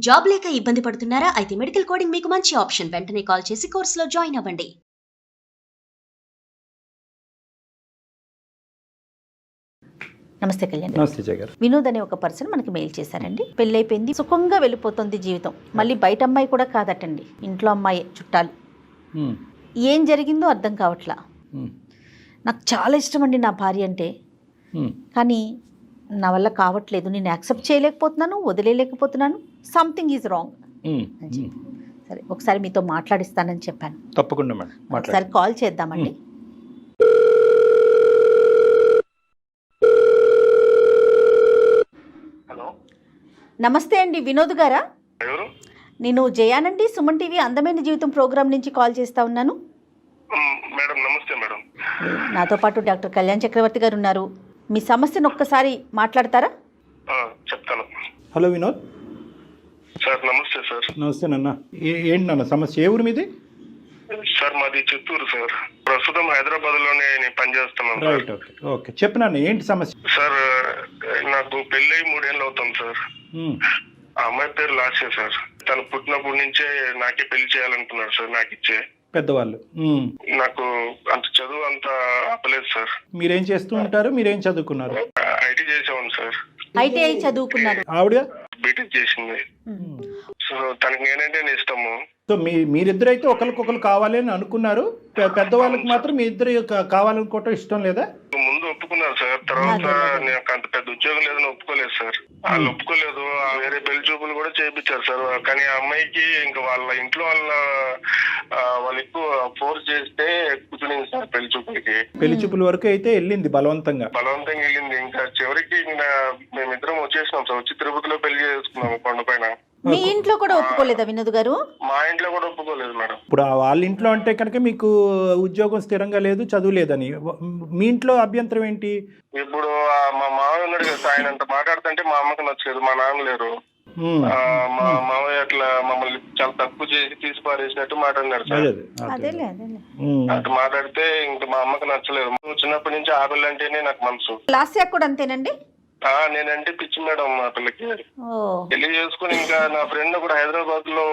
Job లేక ఇబ్బంది పడుతున్నారా? అయితే మెడికల్ కోడింగ్ మీకు మంచి ఆప్షన్. వెంటనే కాల్ చేసి కోర్సులో జాయిన్ అవ్వండి. నమస్తే కళ్యాణ్. నమస్తే జగర్. వినోద్ అనే ఒక పర్సన్ మనకి మెయిల్ చేశారండి. పెళ్ళైపోయింది, సుఖంగా వెళ్ళిపోతుంది జీవితం. మళ్ళీ బయట అమ్మాయి కూడా కాదటండి, ఇంట్లో అమ్మాయి, చుట్టాలు. ఏం జరిగిందో అర్థం కావట్లా. నాకు చాలా ఇష్టం అండి నా భార్య అంటే, కానీ నా వల్ల కావట్లేదు. నేను యాక్సెప్ట్ చేయలేకపోతున్నాను, వదిలేయలేకపోతున్నాను. Something is wrong. సరే, ఒకసారి మీతో మాట్లాడిస్తానని చెప్పాను. తప్పకుండా మేడం, ఒకసారి కాల్ చేద్దామండి. నమస్తే అండి, వినోద్ గారా? నేను జయానండి, సుమన్ టీవీ అందమైన జీవితం ప్రోగ్రామ్ నుంచి కాల్ చేస్తా ఉన్నాను. మేడం నమస్తే మేడం. నాతో పాటు డాక్టర్ కళ్యాణ్ చక్రవర్తి గారు ఉన్నారు. మీ సమస్యను ఒక్కసారి మాట్లాడతారా? చెప్తాను. Hello Vinod sir. నమస్తే సార్. నమస్తే నాన్న. ఏంటి నాన్న సమస్య? ఏ ఊరు మీది? సార్ మాది చిత్తూరు సార్. ప్రస్తుతం హైదరాబాద్ లోనే నేను పనిచేస్తున్నాను. Right, okay okay. చెప్పు నాన్న, ఏంటి సమస్య? సార్ నాకు పెళ్ళి 3 ఏళ్ళు అవుతుంది సార్. ఆ అమ్మాయి పేరు లాస్య సార్. తను పుట్టినప్పటి నుంచే నాకే పెళ్లి చేయాలనుకున్నారు సార్, నాకు ఇచ్చే పెద్దవాళ్ళు. నాకు అంత చదువు అంత ఆపలేదు సార్. మీరేం చేస్తూ ఉంటారు? మీరేం చదువుకున్నారు? IT చేసేవాను sir. ఐటీఐ చదువుకున్నారు. ఆవిడ బీటెక్ చేసింది. సో తనకి నేనంటే ఇష్టము. సో మీరిద్దరు అయితే ఒకరికొకరు కావాలి అని అనుకున్నారు. పెద్దవాళ్ళకి మాత్రం మీ ఇద్దరు కావాలనుకోవటం ఇష్టం లేదా? ముందు ఒప్పుకున్నారు సార్. తర్వాత నాకు అంత పెద్ద ఉద్యోగం లేదని ఒప్పుకోలేదు సార్. వాళ్ళు ఒప్పుకోలేదు. వేరే పెళ్లి చూపులు కూడా చేయించారు సార్. కానీ ఆ అమ్మాయికి ఇంకా వాళ్ళ ఇంట్లో వాళ్ళు ఎక్కువ ఫోర్స్ చేస్తే కూర్చునింది సార్ పెళ్లి చూపులకి. పెళ్లి చూపుల వరకు అయితే వెళ్ళింది, బలవంతంగా వెళ్ళింది. ఇంకా చివరికి మేమిద్దరం వచ్చేసినాం సార్. వచ్చి తిరుపతిలో పెళ్లి చేసుకున్నాము కొండపైన. మీ ఇంట్లో కూడా ఒప్పుకోలేదా వినోద్ గారు? మా ఇంట్లో కూడా ఒప్పుకోలేదు మేడం. ఇప్పుడు వాళ్ళ ఇంట్లో అంటే కనుక మీకు ఉద్యోగం స్థిరంగా లేదు, చదువు లేదని. మీ ఇంట్లో అభ్యంతరం ఏంటి? ఇప్పుడు మా మామయ్య ఉన్నాడు కదా, ఆయన అంత మాట్లాడుతుంటే మా అమ్మకి నచ్చలేదు. మా నాన్న లేరు. మా మామయ్య అట్లా మమ్మల్ని చాలా తక్కువ చేసి తీసి పారేసినట్టు మాట్లాడినాడు సార్. అటు మాట్లాడితే ఇంకా మా అమ్మకి నచ్చలేదు. చిన్నప్పటి నుంచి ఆ పిల్ల అంటేనే నాకు మనసు. లాస్ట్ ఇయర్ కూడా అంతేనండి. నేనంటే పిచ్చి మేడం మా పిల్లకి. పెళ్లి చేసుకుని ఇంకా నా ఫ్రెండ్ కూడా హైదరాబాద్ లో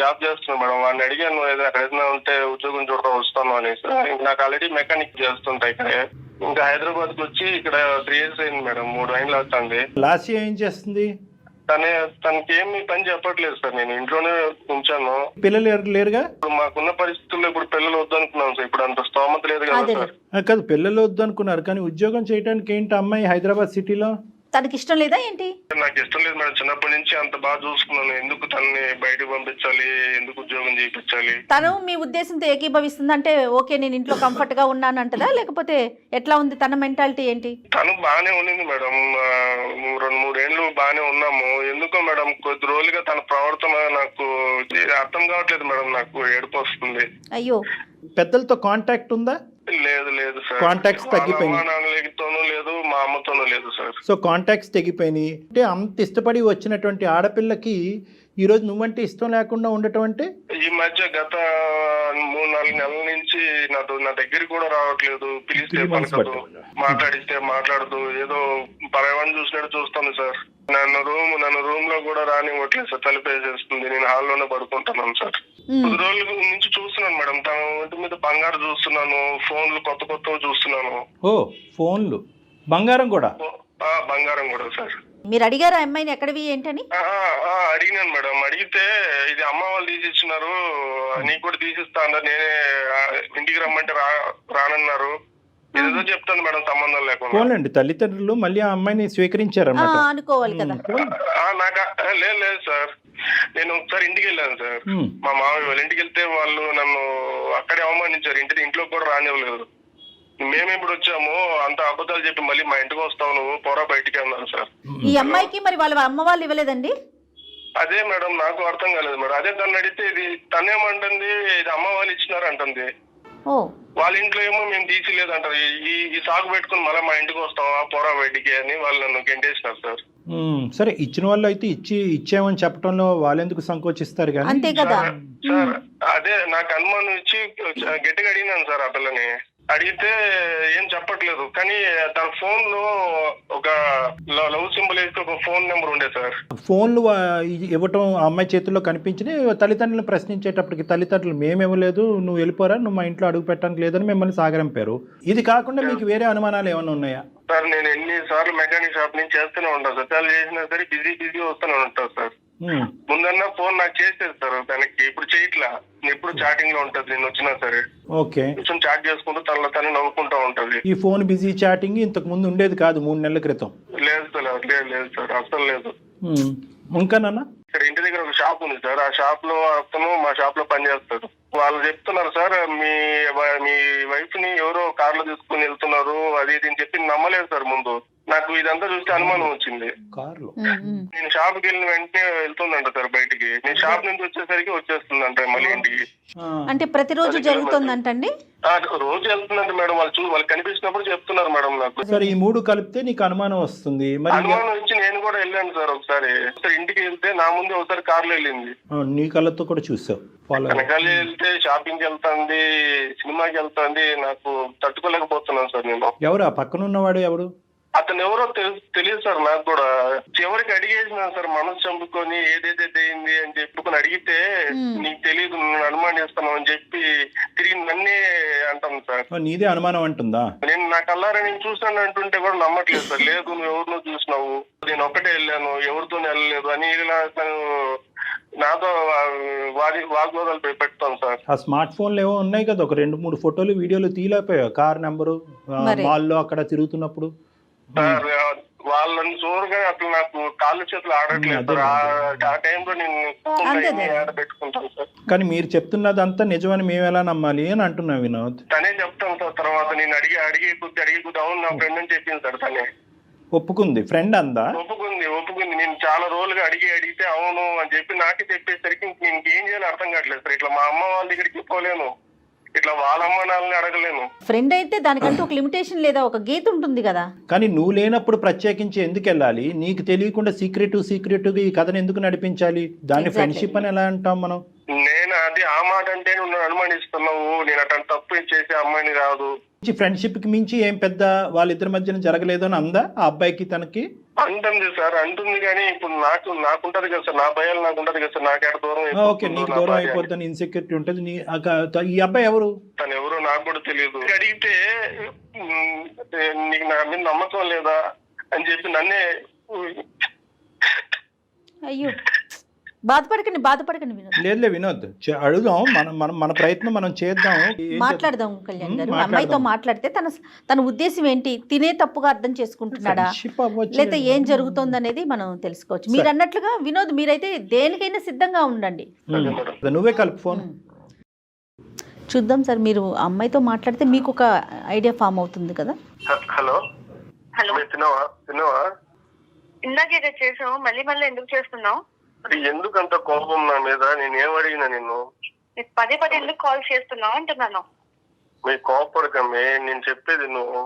జాబ్ చేస్తున్నాడు మేడం. వాడిని అడిగాను, అక్కడ ఏదైనా ఉంటే ఉద్యోగం చూడటం వస్తాను అనేసి. నాకు ఆల్రెడీ మెకానిక్ చేస్తుంటాయి ఇక్కడ. ఇంకా హైదరాబాద్ కి వచ్చి ఇక్కడ 3 years అయింది మేడం. 3 ఏళ్ళు అవుతుంది. లాస్ట్ ఏం చేస్తుంది? తనకి ఏమి పని చెప్పట్లేదు సార్. నేను ఇంట్లోనే ఉంచాను. పిల్లలు లేరుగా? ఇప్పుడు మాకున్న పరిస్థితుల్లో ఇప్పుడు పిల్లలు వద్దనుకున్నాం సార్. ఇప్పుడు అంత స్తోమత లేదు కదా సార్. కాదు, పిల్లలు వద్దు అనుకున్నారు, కానీ ఉద్యోగం చేయడానికి ఏంటి అమ్మాయి హైదరాబాద్ సిటీలో? తనకి ఇష్టం లేదా ఏంటి? నాకు ఇష్టం లేదు మేడం. చిన్నప్పటి నుంచి అంత బాగా చూసుకున్నాను. ఎందుకు తనని బయటకు పంపించాలి? ఎందుకు ఉద్యోగం చేయించాలి? తను మీ ఉద్దేశంతో ఏకీభవిస్తుంది అంటే ఓకే, నేను ఇంట్లో కంఫర్ట్ గా ఉన్నాను అంటదా, లేకపోతే ఎట్లా ఉంది తన మెంటాలిటీ ఏంటి? తను బాగానే ఉండింది మేడం. 2-3 ఏళ్ళు బాగానే ఉన్నాము. ఎందుకో మేడం కొద్ది రోజులుగా తన ప్రవర్తన నాకు అర్థం కావట్లేదు మేడం. నాకు ఏడుపు వస్తుంది. అయ్యో. పెద్దలతో కాంటాక్ట్ ఉందా? లేదు సార్. కాంటాక్ట్స్ తగ్గిపోయినాయి. లేదు, మా అమ్మతోనూ లేదు సార్. సో కాంటాక్ట్స్ తగ్గిపోయినాయి అంటే అంత ఇష్టపడి వచ్చినటువంటి ఆడపిల్లకి ఈ రోజు నువ్వంటే ఇష్టం లేకుండా ఉండటం అంటే? ఈ మధ్య గత 3-4 నెలల నుంచి నా దగ్గరికి కూడా రావట్లేదు. పిలిస్తే పలకదు, మాట్లాడిస్తే మాట్లాడదు. ఏదో పరవాడిని చూసినట్టు చూస్తాను సార్. నన్ను రూమ్ లో కూడా రానివ్వట్లేదు సార్. తలుపేసేస్తుంది. నేను హాల్లోనే పడుకుంటున్నాను సార్. 10 రోజుల నుంచి చూస్తున్నాను మేడం. తన ఒంటి మీద బంగారు చూస్తున్నాను. ఫోన్లు కొత్త చూస్తున్నాను. ఓ, ఫోన్లు, బంగారం కూడా? బంగారం కూడా సార్. మీరు అడిగారా అమ్మాయిని ఎక్కడివి ఏంటని? అడిగినాను మేడం. అడిగితే ఇది అమ్మ వాళ్ళు తీసిచ్చినారు, నీకు కూడా తీసిస్తా అన్నారు. నేనే ఇంటికి రమ్మంటే రానన్నారు. ఏదో చెప్తాను మేడం, సంబంధం లేకుండా. పోలండి, తల్లిదండ్రులు మళ్ళీ ఆ అమ్మాయిని స్వీకరించారన్నమాట అనుకోవాలి కదా. లేదు సార్. నేను ఒకసారి ఇంటికి వెళ్ళాను సార్. మా మామయ్య వాళ్ళ ఇంటికి వెళ్తే వాళ్ళు నన్ను అక్కడే అవమానించారు. ఇంట్లో కూడా రానివ్వలేదు. మేము ఇప్పుడు వచ్చాము, అంత అబద్ధాలు చెప్పి మళ్ళీ మా ఇంటికి వస్తావు, నువ్వు పోరా బయటికి అన్నారు సార్. ఈ అమ్మాయికి మరి వాళ్ళ అమ్మ వాళ్ళు ఇవ్వలేదండి? అదే మేడం నాకు అర్థం కాలేదు మేడం. అదే తను అడిగితే ఇది తనేమంటుంది, ఇది అమ్మ వాళ్ళు ఇచ్చినారు అంటుంది. వాళ్ళ ఇంట్లో ఏమో మేము తీసిలేదు అంటారు. ఈ సాగు పెట్టుకుని మళ్ళీ మా ఇంటికి వస్తావా, పోరా బయటికి అని వాళ్ళు నన్ను గెంటేసినారు సార్. సరే, ఇచ్చిన వాళ్ళు అయితే ఇచ్చామని చెప్పడంలో వాళ్ళెందుకు సంకోచిస్తారు కానీ. అంతే కదా సార్. అదే నాకు అనుమానం ఇచ్చి గట్టిగా అడిగినాను సార్ ఆ పిల్లని. అడిగితే ఏం చెప్పట్లేదు. కానీ తన ఫోన్ లో ఒక లవ్ సింబల్ వేసి ఒక ఫోన్ నెంబర్ ఉండే సార్. ఫోన్లు ఇవ్వటం ఆ అమ్మాయి చేతుల్లో కనిపించింది. తల్లిదండ్రులను ప్రశ్నించేటప్పటికి తల్లిదండ్రులు మేము ఇవ్వలేదు, నువ్వు వెళ్ళిపోరా, నువ్వు మా ఇంట్లో అడుగు పెట్టడానికి లేదని మిమ్మల్ని సాగరంపారు. ఇది కాకుండా మీకు వేరే అనుమానాలు ఏమైనా ఉన్నాయా? సార్ నేను ఎన్నిసార్లు మెకానిక్ షాప్ నుంచి చేస్తూనే ఉంటాను సార్. చాలా చేసినా సరే బిజీ వస్తూనే ఉంటాను సార్. ముందన్నా ఫోన్ నాకు చేసేది సార్ తనకి, ఇప్పుడు చేయట్లా. ఎప్పుడు చాటింగ్ లో ఉంటది, నేను వచ్చినా సరే. ఓకే, కొంచెం చాట్ చేసుకుంటూ తను నవ్వుకుంటా ఉంటది. ఈ ఫోన్ బిజీ చాటింగ్ ఇంతకు ముందు ఉండేది కాదు 3 నెలల క్రితం? లేదు సార్ అసలు లేదు. ఇంకానన్నా ఇక్కడ ఇంటి దగ్గర ఒక షాప్ ఉంది సార్. ఆ షాప్ లో అతను మా షాప్ లో పనిచేస్తాడు. వాళ్ళు చెప్తున్నారు సార్, మీ వైఫ్ ని ఎవరో కార్ లో తీసుకుని వెళ్తున్నారు అది ఇది అని చెప్పి నమ్మలేదు సార్. ముందు నాకు ఇదంతా చూస్తే అనుమానం వచ్చింది. కార్లో నేను షాప్ కి వెళ్ళిన వెంటనే వెళ్తుందంట సార్ బయటికి. నేను షాప్ నుంచి వచ్చేసరికి వచ్చేస్తుందంట మళ్ళీ ఇంటికి. అంటే ప్రతిరోజు జరుగుతుందంటండి? రోజు వెళ్తుందంట మేడం. వాళ్ళు కనిపించినప్పుడు చెప్తున్నారు మేడం నాకు. సరే, ఈ 3 కలిపితే నీకు అనుమానం వస్తుంది. మరి అనుమానం వచ్చి నేను కూడా వెళ్ళాను సార్. ఒకసారి ఇంటికి వెళ్తే నా ముందే ఒకసారి కార్లో వెళ్ళింది. నీ కళ్ళతో కూడా చూసావు? వెనకాల వెళ్తే షాపింగ్ వెళ్తాంది, సినిమాకి వెళ్తాంది. నాకు తట్టుకోలేకపోతున్నాను సార్ నేను. ఎవరు ఆ పక్కన ఉన్నవాడు? ఎవరు అతను? ఎవరో తెలియదు సార్ నాకు కూడా. చివరికి అడిగేసిన సార్, మనసు చంపుకొని ఏదైతే అయింది అని చెప్పుకొని అడిగితే నీకు తెలియదు, నేను అనుమానిస్తున్నావు అని చెప్పి తిరిగి నన్నే అంటాను సార్. నీదే అనుమానం అంటుందా? నేను నా కల్లారా నేను చూసాను అంటుంటే కూడా నమ్మట్లేదు సార్. లేదు, నువ్వు ఎవరినో చూసినావు, నేను ఒక్కటే వెళ్ళాను, ఎవరితో వెళ్ళలేదు అని నాతో వాగ్వాదాలు పెడతాను సార్. ఆ స్మార్ట్ ఫోన్లు ఏవో ఉన్నాయి కదా, ఒక 2-3 ఫోటోలు వీడియోలు తీయలేకపోయావు? కార్ నెంబరు మాల్లో అక్కడ తిరుగుతున్నప్పుడు సార్. వాళ్ళని చూడగానే అసలు నాకు కాళ్ళు చేతులు ఆడట్లేదు సార్. ఆ టైంలో నేను పెట్టుకుంటాను సార్. కానీ మీరు చెప్తున్నదంతా నిజమని మేము ఎలా నమ్మాలి అని అంటున్నా వినోద్. తనే చెప్తాను సార్. తర్వాత నేను అడిగే కొద్ది అవును నా ఫ్రెండ్ అని చెప్పింది సార్. తనే ఒప్పుకుంది? ఫ్రెండ్ అందా? ఒప్పుకుంది. నేను చాలా రోజులుగా అడిగితే అవును అని చెప్పి నాకే చెప్పేసరికి నేను ఏం చేయాలో అర్థం కావట్లేదు సార్. ఇట్లా మా అమ్మ వాళ్ళ దగ్గరికి పోలేను, ఇట్లా వాళ్ళ అమ్మ నాన్నని అడగలేను. ఫ్రెండ్ అయితే దానికంటూ ఒక లిమిటేషన్ లేదా ఒక గీత ఉంటుంది కదా. కానీ నువ్వు లేనప్పుడు ప్రత్యేకించి ఎందుకు వెళ్ళాలి? నీకు తెలియకుండా సీక్రెట్ ఈ కథను ఎందుకు నడిపించాలి? దాన్ని ఫ్రెండ్షిప్ అని ఎలా అంటాం మనం? నేను అది ఆ మాట అంటే నువ్వు అనుమానిస్తున్నావు, నేను అట్లాంటి తప్పు చేసే అమ్మాయిని కాదు. ఫ్రెండ్షిప్ కి మించి ఏం పెద్ద వాళ్ళిద్దరి మధ్యన జరగలేదు అని అందా ఆ అబ్బాయికి తనకి? అంటుంది సార్, అంటుంది. కానీ ఇప్పుడు నాకుంటది కదా సార్, నా భయాలు నాకు ఉంటది కదా సార్. నాకేట దూరం. ఓకే, నీకు దూరం అయిపోద్దని ఇన్సెక్యూరిటీ ఉంటుంది. ఈ అబ్బాయి ఎవరు? తను ఎవరో నాకు కూడా తెలియదు. అడిగితే నీకు నా మీద నమ్మకం లేదా అని చెప్పి నన్నే. అయ్యో, బాధపడకండి వినోద్. లేదులే వినోద్, అడుగుదాం. మన ప్రయత్నం మనం చేద్దాం, మాట్లాడదాం. కళ్యాణ్ గారు, అమ్మాయితో మాట్లాడితే తన ఉద్దేశం ఏంటి, తినే తప్పుగా అర్థం చేసుకుంటున్నాడా లేదా ఏం జరుగుతోంది అనేది మనం తెలుసుకోవచ్చు. మీరు అన్నట్లుగా వినోద్, మీరైతే దేనికైనా సిద్ధంగా ఉండండి. నువ్వే కలుపు ఫోన్. చూద్దాం సార్, మీరు అమ్మాయితో మాట్లాడితే మీకు ఒక ఐడియా ఫామ్ అవుతుంది కదా. హలో, తిన్నావా? ఇందాక చేసావు, మళ్ళీ ఎందుకు చేస్తున్నావు? ఎందుకంత కోపం నా మీద? నేనేం అడిగినా నిన్ను? పదే ఎందుకు కాల్ చేస్తున్నావు అంటున్నాను. మీ కోపడకమే, నేను చెప్పేది నువ్వు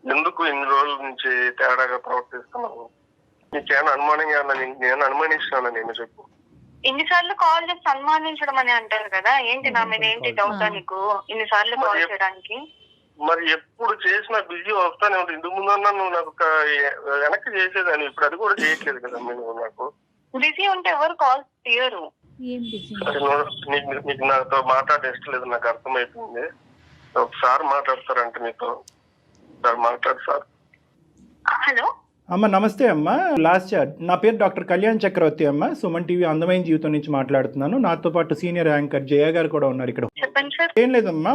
ఎందుకు ఇన్ని రోజుల నుంచి తేడాగా ప్రవర్తిస్తున్నావు? నీకేమైనా అనుమానంగా నేను అనుమానిస్తున్నాను? నేను చెప్పు. ఇన్నిసార్లు కాల్ చేసి అనుమానించడం అని అంటారు కదా, ఏంటి నా మీద ఏంటి డౌట్ నీకు ఇన్నిసార్లు కాల్ చేయడానికి? మరి ఎప్పుడు చేసినా బిజీ వస్తానే ఉంటుంది. ఇందుకు ముందన్నా నువ్వు నాకు వెనక్కి చేసేదాన్ని, ఇప్పుడు అది కూడా చేయట్లేదు కదా నువ్వు. నాకు బిజీ ఉంటే ఎవరు కాల్ తీయరు. నీకు నాతో మాట్లాడే ఇష్టం లేదు, నాకు అర్థమైపోయింది. ఒకసారి మాట్లాడతారంటే నీతో మాట్లాడు సార్. హలో అమ్మ, నమస్తే అమ్మ. నా పేరు డాక్టర్ కళ్యాణ్ చక్రవర్తి అమ్మ. సుమన్ టీవీ అందమైన జీవితం నుంచి మాట్లాడుతున్నాను. నాతో పాటు సీనియర్ యాంకర్ జయ గారు కూడా ఉన్నారు ఇక్కడ. చెప్పండి సార్. ఏం లేదమ్మా,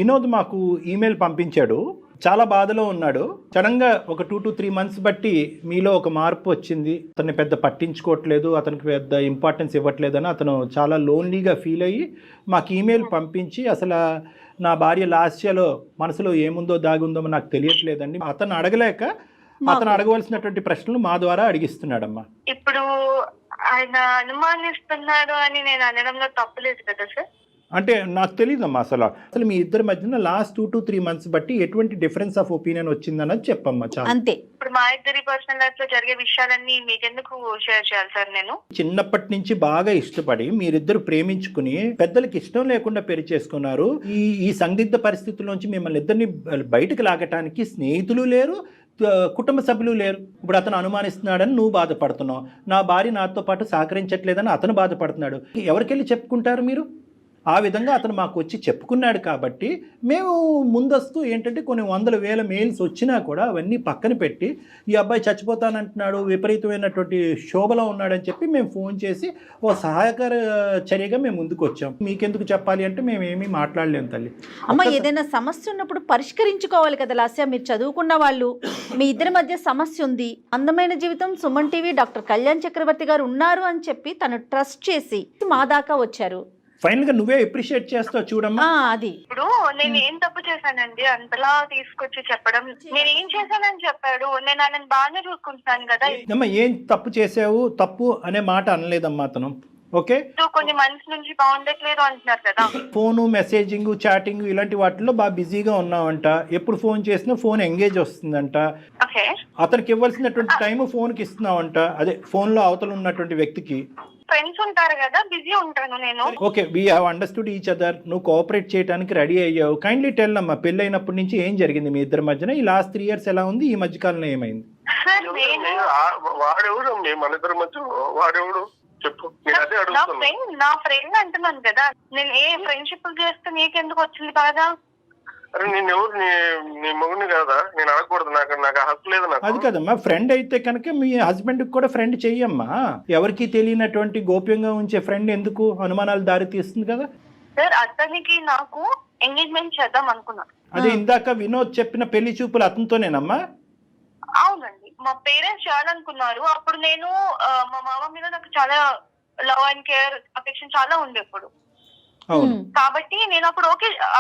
వినోద్ మాకు ఈమెయిల్ పంపించాడు. చాలా బాధలో ఉన్నాడు. సడన్గా ఒక 2 to 3 months బట్టి మీలో ఒక మార్పు వచ్చింది. అతన్ని పెద్ద పట్టించుకోవట్లేదు, అతనికి పెద్ద ఇంపార్టెన్స్ ఇవ్వట్లేదని అతను చాలా లోన్లీగా ఫీల్ అయ్యి మాకు ఈమెయిల్ పంపించి, అసలు నా భార్య లాస్యలో మనసులో ఏముందో దాగుందో నాకు తెలియట్లేదండి, అతను అడగలేక అతను అడగవలసినటువంటి ప్రశ్నలు మా ద్వారా అడిగిస్తున్నాడమ్మా. ఇప్పుడు ఆయన అనుమానిస్తున్నాడు అని నేను అనడంలో తప్పులేదు కదా సార్? అంటే నాకు తెలియదమ్మా అసలు మీ ఇద్దరి మధ్యన లాస్ట్ 2 to 3 months బట్టి ఎటువంటి డిఫరెన్స్ ఆఫ్ ఒపీనియన్ వచ్చిందన్నది చెప్పమ్మా చాలా. అంతే. ఇప్పుడు మా ఇద్దరి పర్సనల్ లైఫ్ లో జరిగే విషయాలన్నీ మీకెందుకు షేర్ చేయాలి సార్ నేను? చిన్నప్పటి నుంచి బాగా ఇష్టపడి మీరిద్దరు ప్రేమించుకుని పెద్దలకి ఇష్టం లేకుండా పెళ్లి చేసుకున్నారు. ఈ సందిగ్ధ పరిస్థితుల్లోంచి మిమ్మల్ని ఇద్దరిని బయటకు లాగటానికి స్నేహితులు లేరు, కుటుంబ సభ్యులు లేరు. ఇప్పుడు అతను అనుమానిస్తున్నాడని నువ్వు బాధపడుతున్నావు, నా భార్య నాతో పాటు సహకరించట్లేదని అతను బాధపడుతున్నాడు. ఎవరికెళ్ళి చెప్పుకుంటారు మీరు? ఆ విధంగా అతను మాకు వచ్చి చెప్పుకున్నాడు కాబట్టి మేము ముందస్తు ఏంటంటే కొన్ని 100,000 మెయిల్స్ వచ్చినా కూడా అవన్నీ పక్కన పెట్టి ఈ అబ్బాయి చచ్చిపోతానంటున్నాడు, విపరీతమైనటువంటి శోభలో ఉన్నాడని చెప్పి మేము ఫోన్ చేసి ఓ సహాయకర చర్యగా మేము ముందుకు వచ్చాం. మీకెందుకు చెప్పాలి అంటే మేము ఏమీ మాట్లాడలేము తల్లి. అమ్మ, ఏదైనా సమస్య ఉన్నప్పుడు పరిష్కరించుకోవాలి కదా లాస్య. మీరు చదువుకున్న వాళ్ళు, మీ ఇద్దరి మధ్య సమస్య ఉంది, అందమైన జీవితం సుమన్ టీవీ డాక్టర్ కళ్యాణ్ చక్రవర్తి గారు ఉన్నారు అని చెప్పి తను ట్రస్ట్ చేసి మా దాకా వచ్చారు. ఫైనల్ గా నువ్వే అప్రిషియేట్ చేస్తావు చూడమ్మా. అది ఇప్పుడు నేను ఏం తప్పు చేశానండి అంతలా తీసుకొచ్చి చెప్పడం? నేను ఏం చేశానని చెప్పాడు, నేను ఆయన బాగానే చూసుకుంటున్నాను కదా. అమ్మా ఏం తప్పు చేసావు, తప్పు అనే మాట అనలేదమ్మా అతను. ఓకే, కొన్ని మంత్స్ నుంచి బాగుండట్లేదు అంటున్నారు కదా. ఫోను, మెసేజింగ్, చాటింగ్ ఇలాంటి వాటిల్లో బాగా బిజీగా ఉన్నావంట. ఎప్పుడు ఫోన్ చేసినా ఫోన్ ఎంగేజ్ వస్తుందంట. ఓకే, అతనికి ఇవ్వాల్సినటువంటి టైం ఫోన్కి ఇస్తున్నావంట, అదే ఫోన్లో అవతల ఉన్నటువంటి వ్యక్తికి. ఫ్రెండ్స్ ఉంటారు కదా, బిజీ ఉంటాను నేను. Okay, we have understood each other. నువ్వు కోఆపరేట్ చేయడానికి రెడీ అయ్యావు. కైండ్లీ టెల్ అమ్మా, పెళ్ళైనప్పటి నుంచి ఏం జరిగింది మీ ఇద్దరి మధ్యన? ఈ లాస్ట్ 3 years ఎలా ఉంది? ఈ మధ్య కాలంలో ఏమైంది? సార్ వాడెవడు మన ఇద్దరి మధ్య? వాడెవడు చెప్పు, నేను అదే అడుగుతున్నా. నా ఫ్రెండ్ అంటున్నాను కదా, నేను ఏ ఫ్రెండ్షిప్ చేస్తే నీకెందుకు వచ్చింది బాగా? అరే నేను ఎవరు, నీ మొగుడిని కాదా? నేను అడగకూడదు, నాకు హక్కు లేదు. నాకు అది కదమ్మా, ఫ్రెండ్ అయితే కనుక మీ హస్బెండ్ కూడా ఫ్రెండ్ చెయ్యమ్మా. ఎవరికి తెలియనటువంటి గోప్యంగా ఉంచే ఫ్రెండ్ ఎందుకు అనుమానాలు దారి తీస్తుంది కదా. సార్ అతనికి నాకు ఎంగేజ్మెంట్ చేద్దాం అనుకున్నా. అదే ఇందాక వినోద్ చెప్పిన పెళ్లి చూపులు అతనితోనేనమ్మా? అవునండి, మా పేరెంట్స్ చేయాలనుకున్నారు. అప్పుడు నేను మా మామ మీద నాకు చాలా లవ్ అండ్ కేర్, అఫెక్షన్ చాలా ఉండే అప్పుడు. కాబట్టి నేను అప్పుడు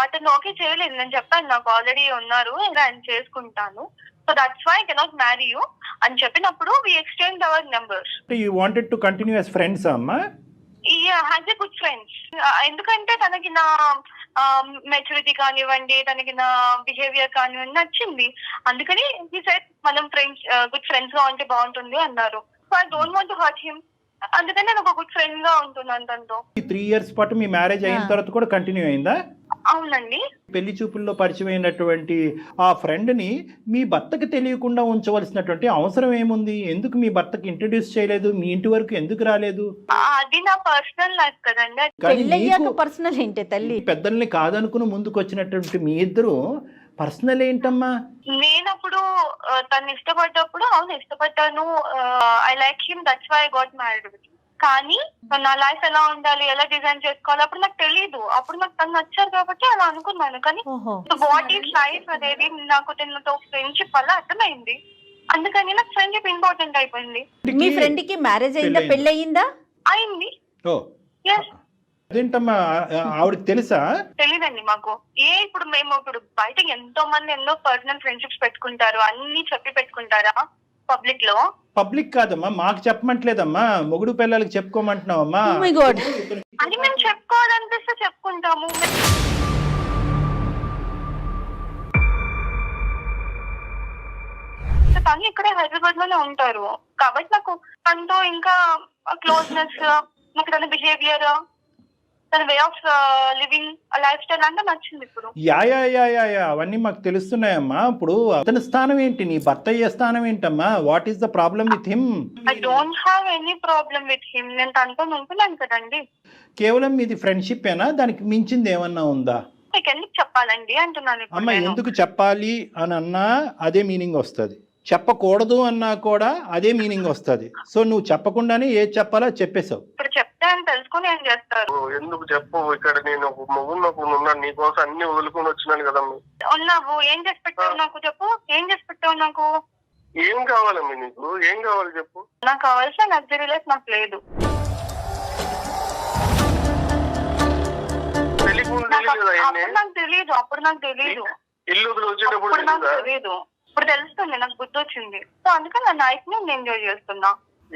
అతను ఓకే చేయలేదు. నేను చెప్పాను నాకు ఆల్రెడీ ఉన్నారు, ఇంకా ఆయన చేసుకుంటాను, so that's why I cannot marry you అని చెప్పినప్పుడు we exchange our numbers. You wanted to continue as friends అమ్మా? As a good friends. ఎందుకంటే తనకి నా మెచ్యూరిటీ కానివ్వండి, తనకి నా బిహేవియర్ కానివ్వండి నచ్చింది. అందుకని ఈ సెట్ మనం ఫ్రెండ్స్, గుడ్ ఫ్రెండ్స్ గా ఉంటే బాగుంటుంది అన్నారు. So I don't want to hurt him. అందుకని నేను ఒక గుడ్ ఫ్రెండ్ గా ఉంటున్నాను తనతో. 3 years పాటు మీ మ్యారేజ్ అయిన తర్వాత కూడా కంటిన్యూ అయిందా? అవునండి. పెళ్లి చూపుల్లో పరిచయం అయినటువంటి ఆ ఫ్రెండ్ ని మీ భర్తకి తెలియకుండా ఉంచవలసినటువంటి అవసరం ఏముంది? ఎందుకు మీ భర్తకి ఇంట్రడ్యూస్ చేయలేదు? మీ ఇంటి వరకు ఎందుకు రాలేదు? అది నా పర్సనల్ లైఫ్ కదండి. పెళ్ళయ్యాక పర్సనల్ ఏంటి తల్లి? పెద్దల్ని కాదనుకుని ముందుకు వచ్చినటువంటి మీ ఇద్దరు పర్సనల్ ఏంటమ్మా? నేనప్పుడు తను ఇష్టపడ్డప్పుడు అవును ఇష్టపడ్డాను, I like him, that's why I got married with. కానీ నా లైఫ్ ఎలా ఉండాలి, ఎలా డిజైన్ చేసుకోవాలి అప్పుడు నాకు తెలియదు. అప్పుడు నాకు తను నచ్చారు కాబట్టి అలా అనుకున్నాను. కానీ వాట్ ఈస్ లైఫ్ అనేది నాకు తనతో ఫ్రెండ్షిప్ వల్ల అర్థమైంది. అందుకని నాకు ఫ్రెండ్షిప్ ఇంపార్టెంట్ అయిపోయింది. మీ ఫ్రెండ్ కి మ్యారేజ్ అయిందా, పెళ్లి అయిందా? అయింది. అదేంటమ్మా, ఆవిడకి తెలుసా? తెలీదండి మాకు. ఇప్పుడు మేము బయటకి ఎంతో మంది ఎన్నో పర్సనల్ ఫ్రెండ్షిప్స్ పెట్టుకుంటారు, అన్ని చెప్పి పెట్టుకుంటారా పబ్లిక్ లో? పబ్లిక్ కాదమ్మా, మాకు చెప్పమంటలేదమ్మా, మొగుడు పిల్లలకి చెప్పుకోమంటున్నావమ్మా. అది మేము చెప్పుకోవాలనిపిస్తే చెప్పుకుంటాము. తను ఇక్కడే హైదరాబాద్ లోనే ఉంటారు కాబట్టి నాకు తనతో ఇంకా క్లోజ్నెస్, నాకు తన బిహేవియర్, తన way of living, life style అంతా నచ్చింది. ఇప్పుడు అవన్నీ మాకు తెలుస్తున్నాయమ్మా. ఇప్పుడు అతని స్థానం ఏంటి, నీ భర్త అయ్యే స్థానం ఏంటమ్మా? What is the problem with him? I don't have any problem with him. నేను తనతో ఉంటున్నాను కదండి. కేవలం మీది ఫ్రెండ్షిప్ ఏనా? దానికి మించింది ఏమన్నా ఉందా? మీకు ఎందుకు చెప్పాలండి అంటున్నాను. అమ్మ, ఎందుకు చెప్పాలి అని అన్నా అదే మీనింగ్ వస్తుంది, చెప్పకూడదు అన్నా కూడా అదే మీనింగ్ వస్తుంది. సో నువ్వు చెప్పకుండానే ఏది చెప్పాలో చెప్పేశావు. ఇప్పుడు చెప్తే అని తెలుసుకుని ఏం చేస్తారు? ఎందుకు చెప్పు? ఇక్కడ నేను ఉన్నాను, నీకోసం అన్ని వదులుకొని వచ్చినాను కదా. ఉన్నావు, ఏం చేసి పెట్టావు నాకు చెప్పు? ఏం చేసి పెట్టావు నాకు? ఏం కావాలమ్మా నీకు? ఏం కావాలి చెప్పు? నాకు కావాల్సిన లగ్జరీ లైఫ్ నాకు లేదు. నాకు తెలియదు, అప్పుడు నాకు తెలియదు. ఇల్లు వచ్చేటప్పుడు నాకు తెలియదు, ఇప్పుడు తెలుస్తుంది, నాకు బుద్ధి వచ్చింది. సో అందుకని నా లైఫ్ ని నేను ఎంజాయ్ చేస్తున్నా.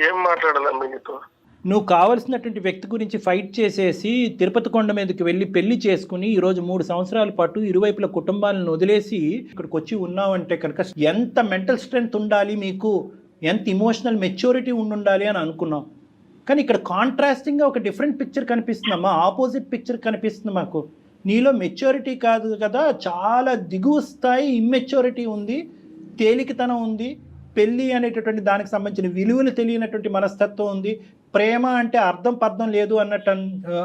ఏం మాట్లాడాలమ్మా నీతో? నువ్వు కావలసినటువంటి వ్యక్తి గురించి ఫైట్ చేసేసి తిరుపతి కొండ మీదకి వెళ్ళి పెళ్లి చేసుకుని ఈరోజు 3 సంవత్సరాల పాటు ఇరువైపుల కుటుంబాలను వదిలేసి ఇక్కడికి వచ్చి ఉన్నావంటే కనుక ఎంత మెంటల్ స్ట్రెంగ్త్ ఉండాలి మీకు, ఎంత ఇమోషనల్ మెచ్యూరిటీ ఉండాలి అని అనుకున్నాం. కానీ ఇక్కడ కాంట్రాస్టింగ్గా ఒక డిఫరెంట్ పిక్చర్ కనిపిస్తుందమ్మా, ఆపోజిట్ పిక్చర్ కనిపిస్తుంది మాకు. నీలో మెచ్యూరిటీ కాదు కదా, చాలా దిగువ స్థాయి ఇమ్మెచ్యూరిటీ ఉంది, తేలికతనం ఉంది, పెళ్ళి అనేటటువంటి దానికి సంబంధించిన విలువలు తెలియనటువంటి మనస్తత్వం ఉంది, ప్రేమ అంటే అర్థం పర్థం లేదు అన్నట్టు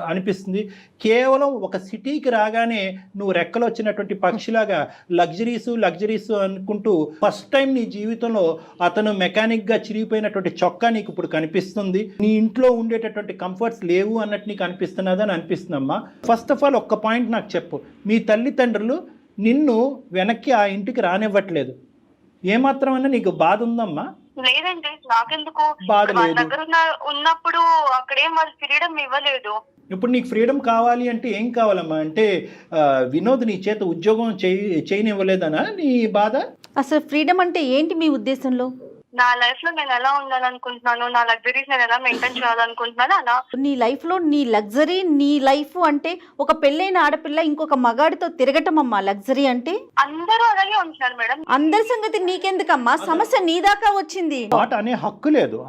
అనిపిస్తుంది. కేవలం ఒక సిటీకి రాగానే నువ్వు రెక్కలు వచ్చినటువంటి పక్షిలాగా లగ్జరీస్ అనుకుంటూ ఫస్ట్ టైం నీ జీవితంలో అతను మెకానిక్గా చిరిగిపోయినటువంటి చొక్కా నీకు ఇప్పుడు కనిపిస్తుంది. నీ ఇంట్లో ఉండేటటువంటి కంఫర్ట్స్ లేవు అన్నట్టు నీకు అనిపిస్తున్నదని అనిపిస్తుందమ్మా. ఫస్ట్ ఆఫ్ ఆల్ ఒక్క పాయింట్ నాకు చెప్పు, మీ తల్లిదండ్రులు నిన్ను వెనక్కి ఆ ఇంటికి రానివ్వట్లేదు, ఏమాత్రమైనా నీకు బాధ ఉందమ్మా? లేదండి, నాకెందుకు, బాధ వాళ్ళ లేదు. దగ్గర ఉన్నప్పుడు అక్కడేం వాళ్ళు ఫ్రీడమ్ ఇవ్వలేదు. ఇప్పుడు నీకు ఫ్రీడమ్ కావాలి అంటే ఏం కావాలమ్మా? అంటే వినోద్ నీ చేత ఉద్యోగం చేయనివ్వలేదనా నీ బాధ? అసలు ఫ్రీడమ్ అంటే ఏంటి మీ ఉద్దేశంలో? నా లైఫ్ లో నేను ఎలా ఉండాలనుకుంటున్నాను, నా లగ్జరీస్ నేను ఎలా మెయింటైన్ చేయాలనుకుంటున్నాను అలా. నీ లైఫ్లో నీ లగ్జరీ, నీ లైఫ్ అంటే ఒక పెళ్ళైన ఆడపిల్ల ఇంకొక మగాడితో తిరగటం అమ్మా లగ్జరీ అంటే. అందరూ అలాగే ఉంటున్నారు మేడం. అందరి సంగతి నీకెందుకమ్మా, సమస్య నీ దాకా వచ్చింది. మాట అనే హక్కు లేదు.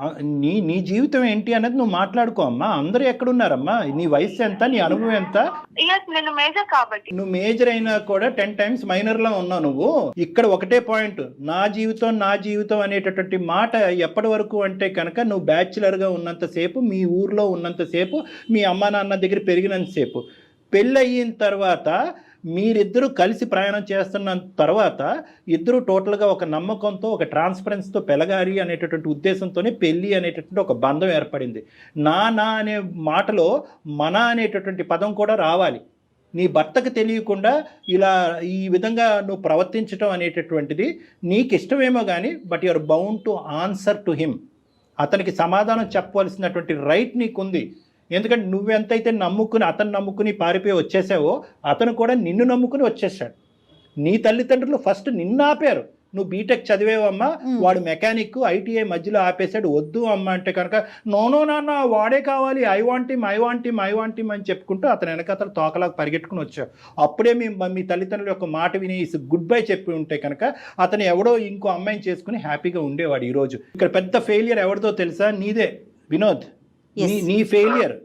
నీ జీవితం ఏంటి అనేది నువ్వు మాట్లాడుకో అమ్మా. అందరూ ఎక్కడున్నారమ్మా? నీ వయసు ఎంత, నీ అనుభవం ఎంత? నేను మేజర్ కాబట్టి. నువ్వు మేజర్ అయినా కూడా 10 times మైనర్లో ఉన్నావు నువ్వు. ఇక్కడ ఒకటే పాయింట్, నా జీవితం అనేటటువంటి మాట ఎప్పటి వరకు అంటే కనుక నువ్వు బ్యాచులర్గా ఉన్నంతసేపు, మీ ఊర్లో ఉన్నంతసేపు, మీ అమ్మ నాన్న దగ్గర పెరిగినంతసేపు. పెళ్ళి అయిన తర్వాత మీరిద్దరూ కలిసి ప్రయాణం చేస్తున్న తర్వాత ఇద్దరు టోటల్గా ఒక నమ్మకంతో, ఒక ట్రాన్స్పరెన్స్తో పెరగాలి అనేటటువంటి ఉద్దేశంతోనే పెళ్ళి అనేటటువంటి ఒక బంధం ఏర్పడింది. నా అనే మాటలో మన అనేటటువంటి పదం కూడా రావాలి. నీ భర్తకు తెలియకుండా ఇలా ఈ విధంగా నువ్వు ప్రవర్తించడం అనేటటువంటిది నీకు ఇష్టమేమో కానీ, but you are bound to answer to him. అతనికి సమాధానం చెప్పవలసినటువంటి రైట్ నీకుంది. ఎందుకంటే నువ్వెంతైతే అతను నమ్ముకుని పారిపోయి వచ్చేసావో, అతను కూడా నిన్ను నమ్ముకుని వచ్చేసాడు. నీ తల్లిదండ్రులు ఫస్ట్ నిన్ను ఆపారు. నువ్వు బీటెక్ చదివేవమ్మా, వాడు మెకానిక్, ఐటీఐ మధ్యలో ఆపేశాడు. వద్దు అమ్మ అంటే కనుక నోనో నాన్న వాడే కావాలి, ఐ వాంట్ హిమ్ అని చెప్పుకుంటూ అతను వెనక తోకలాగా పరిగెట్టుకుని వచ్చావు. అప్పుడే మీ తల్లిదండ్రుల యొక్క మాట విని గుడ్ బై చెప్పి ఉంటే కనుక అతను ఎవడో ఇంకో అమ్మాయిని చేసుకుని హ్యాపీగా ఉండేవాడు. ఈరోజు ఇక్కడ పెద్ద ఫెయిలియర్ ఎవరిదో తెలుసా? నీదే వినోద్. నీ ఫెయిలియర్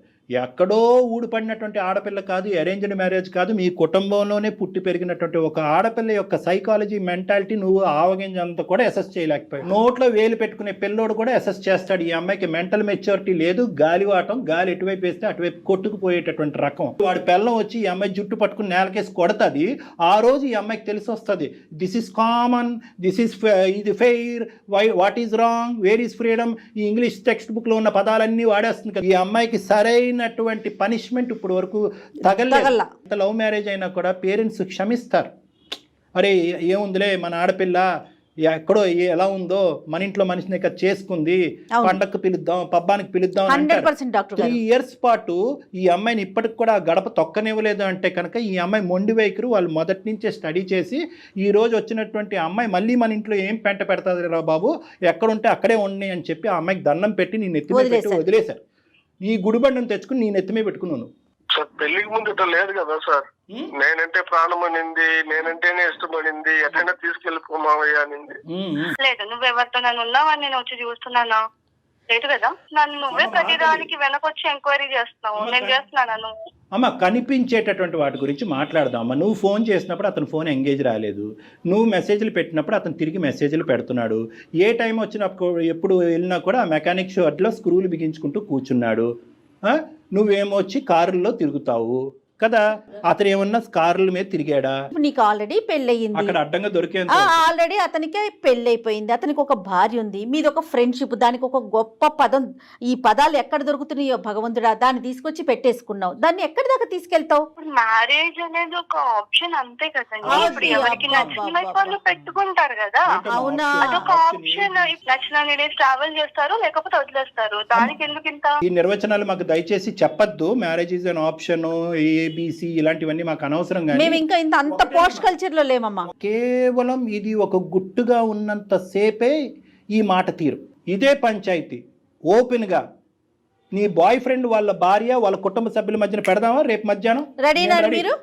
ఎక్కడో ఊడిపడినటువంటి ఆడపిల్ల కాదు, అరేంజ్డ్ మ్యారేజ్ కాదు, మీ కుటుంబంలోనే పుట్టి పెరిగినటువంటి ఒక ఆడపిల్ల యొక్క సైకాలజీ, మెంటాలిటీ నువ్వు ఆవగింజంతా కూడా అసెస్ చేయలేకపోయావు. నోట్లో వేలు పెట్టుకునే పిల్లోడు కూడా అసెస్ చేస్తాడు, ఈ అమ్మాయికి మెంటల్ మెచ్యూరిటీ లేదు, గాలివాటం, గాలి ఎటువైపు వేస్తే అటువైపు కొట్టుకుపోయేటటువంటి రకం. వాడి పిల్లం వచ్చి ఈ అమ్మాయి జుట్టు పట్టుకుని నేలకేసి కొడతాది. ఆ రోజు ఈ అమ్మాయికి తెలిసి వస్తుంది, దిస్ ఈస్ కామన్, ఇది fair, what is wrong, where is freedom, ఈ ఇంగ్లీష్ టెక్స్ట్ బుక్లో ఉన్న పదాలన్నీ వాడేస్తుంది కదా. ఈ అమ్మాయికి సరైనటువంటి పనిష్మెంట్ ఇప్పుడు వరకు తగల. లవ్ మ్యారేజ్ అయినా కూడా పేరెంట్స్ క్షమిస్తారు. అరే ఏముందిలే, మన ఆడపిల్ల ఎక్కడో ఎలా ఉందో, మన ఇంట్లో మనిషిని ఇక్కడ చేసుకుంది, పండగకు పిలుద్దాం, పబ్బానికి పిలుద్దాం. 3 years పాటు ఈ అమ్మాయిని ఇప్పటికి కూడా గడప తొక్కనివ్వలేదు అంటే కనుక ఈ అమ్మాయి మొండి వైఖరి వాళ్ళు మొదటి నుంచే స్టడీ చేసి ఈ రోజు వచ్చినటువంటి అమ్మాయి మళ్ళీ మన ఇంట్లో ఏం పెంట పెడతాది రా బాబు, ఎక్కడుంటే అక్కడే ఉన్నాయి అని చెప్పి ఆ అమ్మాయికి దండం పెట్టి నీ నెత్తి మీద పెట్టి వదిలేశారు. ఈ గుడిబండను తెచ్చుకుని నీ నెత్తి మీద పెట్టుకున్నాను. సార్ పెళ్లికి ముందు ఇట్లా లేదు కదా సార్. నేనంటే ప్రాణం అనింది, నేనంటేనే ఇష్టపడింది, ఎక్కడైనా తీసుకెళ్ళిపోమావయ్యా అనింది. లేదు, నువ్వెవరితో నన్ను ఉన్నావని నేను వచ్చి చూస్తున్నానా? లేదు కదా. నన్ను నువ్వే ప్రతిదానికి వెనకొచ్చి ఎంక్వైరీ చేస్తున్నావు. నేను చేస్తున్నాను. అమ్మ కనిపించేటటువంటి వాటి గురించి మాట్లాడదాం అమ్మ. నువ్వు ఫోన్ చేసినప్పుడు అతను ఫోన్ ఎంగేజ్ రాలేదు, నువ్వు మెసేజ్లు పెట్టినప్పుడు అతను తిరిగి మెసేజ్లు పెడుతున్నాడు. ఏ టైం వచ్చినప్పుడు ఎప్పుడు వెళ్ళినా కూడా ఆ మెకానిక్ షాట్లో స్క్రూలు బిగించుకుంటూ కూర్చున్నాడు. నువ్వేమో వచ్చి కారుల్లో తిరుగుతావు కదా. అతను ఏమన్నా కార్ల మీద తిరిగాడా? నీకు ఆల్రెడీ పెళ్ళయింది, అక్కడ అడ్డంగా దొరికేది. ఆల్రెడీ అతనికి పెళ్ళైపోయింది, అతనికి ఒక భార్య ఉంది, మీది ఒక ఫ్రెండ్షిప్, దానికి ఒక గొప్ప పదం. ఈ పదాలు ఎక్కడ దొరుకుతున్నాయో భగవంతుడా, దాన్ని తీసుకొచ్చి పెట్టేసుకున్నావు. దాన్ని ఎక్కడి దాకా తీసుకెళ్తావు? మ్యారేజ్ అనేది ఒక ఆప్షన్ అంతే కదండి. ఇప్పుడు ఎవరికి నచ్చిన వాళ్ళు పెట్టుకుంటారు కదా. అవునా? అదొక ఆప్షన్. నచ్చిన డేస్ ట్రావెల్ చేస్తారు, లేకపోతే వదిలేస్తారు. దానికి ఎందుకు ఇంత? ఈ నిర్వచనాలు మాకు దయచేసి చెప్పద్దు. Marriage is an option, A B C ఇలాంటివన్నీ మాకు అనవసరం. మేము ఇంకా అంత పోస్ట్ కల్చర్ లో లేమమ్మా. కేవలం ఇది ఒక గుట్టుగా ఉన్నంత సేపే ఈ మాట తీరు. ఇదే పంచాయతీ ఓపెన్గా నీ బాయ్ ఫ్రెండ్ వాళ్ళ భార్య వాళ్ళ కుటుంబ సభ్యుల మధ్యన పెడదామా రేపు మధ్యాహ్నం? రెడీనా నేను రెడీ. మీరు?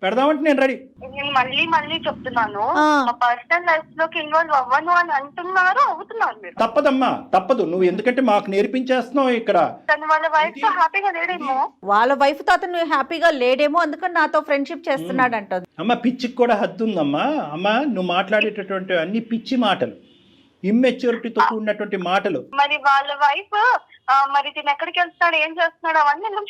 పెడదామంటే నేను రెడీ. నేను మళ్ళీ చెప్తున్నాను, ఆ. మా పర్సనల్ లైఫ్ లోకి ఇన్వాల్వ్ అవ్వను అని అవుతున్నారు మీరు. తప్పదమ్మా, తప్పదు. నువ్వు ఎందుకంటే మాకు నేర్పించేస్తున్నావు ఇక్కడ. తను వాళ్ళ వైఫ్ తో హ్యాపీగా లేడేమో. వాళ్ళ వైఫ్ తో అతను హ్యాపీగా లేడేమో, అందుకని నాతో ఫ్రెండ్షిప్ చేస్తున్నాడు అంటది. అమ్మ పిచ్చికి కూడా హద్దు ఉందమ్మా. అమ్మ నువ్వు మాట్లాడేటటువంటి అన్ని పిచ్చి మాటలు, ఇమ్మెచ్యూరిటీతో కూడినటువంటి మాటలు. మరి వాళ్ళ వైఫ్ మరి తిను ఎక్కడికి వెళ్తున్నాడు, ఏం చేస్తున్నాడు అవన్నీ ఎందుకు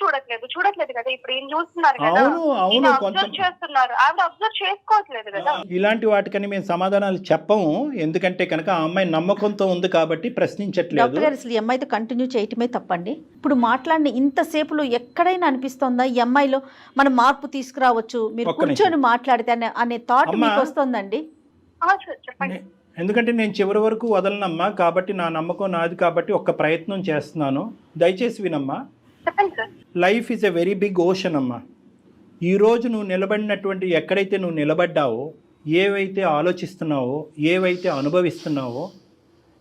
చూడట్లేదు కదా. ఇప్పుడు ఏం చూస్తున్నారు కదా, అవును అబ్జర్వ్ చేస్తున్నారు, ఆవిడ అబ్జర్వ్ చేసుకోవట్లేదు కదా. ఇలాంటి వాటికని మేము సమాధానాలు చెప్పము, ఎందుకంటే కనుక ఆ అమ్మాయి నమ్మకంతో ఉంది కాబట్టి ప్రశ్నించట్లేదు. డాక్టర్ గారు అసలు ఈ అమ్మాయితో కంటిన్యూ చేయటమే తప్పండి. ఇప్పుడు మాట్లాడిన ఇంతసేపులో ఎక్కడైనా అనిపిస్తోందా ఈ అమ్మాయిలో మనం మార్పు తీసుకురావచ్చు, మీరు ఒక్క నిమిషం. కూర్చొని మాట్లాడితే అనే థాట్ అమ్మా. మీకు వస్తుందండి? చెప్పండి. ఎందుకంటే నేను చివరి వరకు వదలనమ్మా, కాబట్టి నా నమ్మకం నాది కాబట్టి ఒక్క ప్రయత్నం చేస్తున్నాను. దయచేసి వినమ్మా. చెప్పండి sir. Life is a very big ocean అమ్మా. ఈరోజు నువ్వు నిలబడినటువంటి ఎక్కడైతే నువ్వు నిలబడ్డావో, ఏవైతే ఆలోచిస్తున్నావో, ఏవైతే అనుభవిస్తున్నావో,